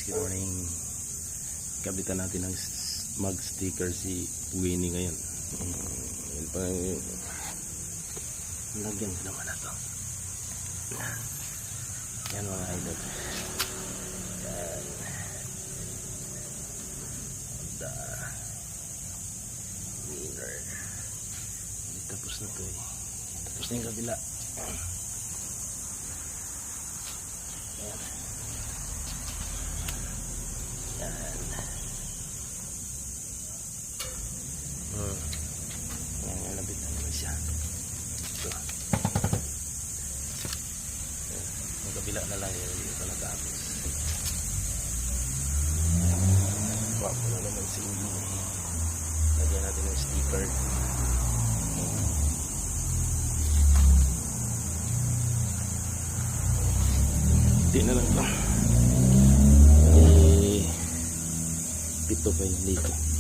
good morning. Kabitan natin ng mag sticker si Winnie ngayon. Yan pa yung lagyan ko naman na to. Yan mga idol. Yan. The winner. Tapos na to eh. Tapos na yung kabila. Yan. Yan. Yan, labit na naman siya. Ito. Yan. Ang kabila na lang yan. Hindi ito natapos. Wapo na naman si Uli. Lagyan natin ng sticker. Hindi na lang ito. Pito pa yun dito.